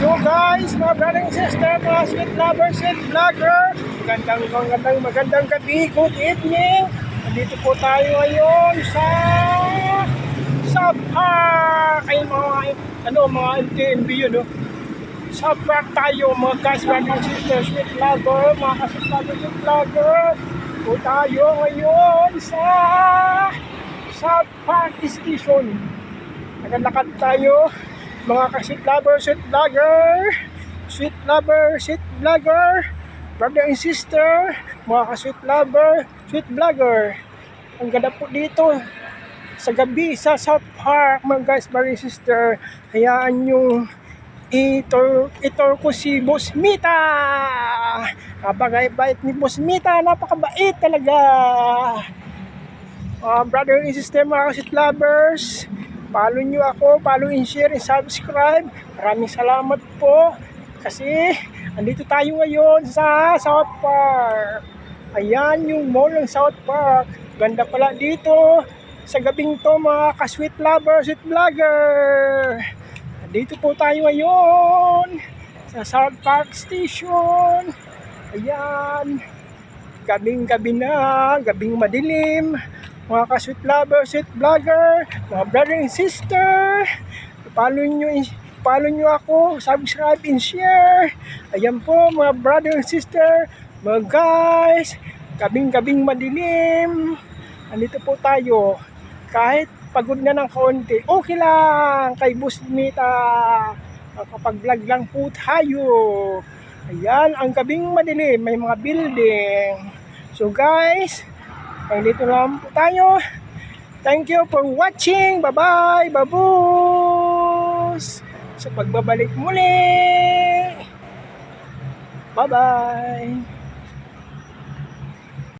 So guys, mga brother and sister, mga sweet lovers and vlogger, magandang gabi, good evening. Nandito po tayo ngayon sa park. Ay mga MTMB yun, no? Sa park tayo mga guys, brother and sister, sweet lover, mga sweet lovers and vlogger. Po tayo ngayon sa park station. Nagalakad tayo mga ka-sweet lover, sweet vlogger, brother and sister, mga ka-sweet lover, sweet vlogger. Ang ganda po dito sa gabi sa South Park, mga guys, brother and sister. Hayaan yung itor ko si Boss Mita. Napakabait ni Boss Mita, napakabait talaga. Brother and sister, mga ka-sweet lovers, follow nyo ako, follow and share and subscribe. Maraming salamat po kasi andito tayo ngayon sa South Park. Ayan yung mall ng South Park. Ganda pala dito sa gabing to, mga ka-sweet lover, sweet vlogger. Andito po tayo ngayon sa South Park Station. Ayan, gabing-gabi na, gabing madilim. Mga ka-sweet lover, sweet vlogger, mga brother and sister, follow nyo ako, subscribe and share. Ayan po mga brother and sister, mga guys, gabing-gabing madilim. Andito po tayo, kahit pagod na ng kaunti, okay lang kay Boss Mita, makapag-vlog lang po tayo. Ayan, ang gabing madilim, may mga building. So guys, dito lang po tayo. Thank you for watching. Bye-bye, babus. Sa pagbabalik muli. Bye-bye.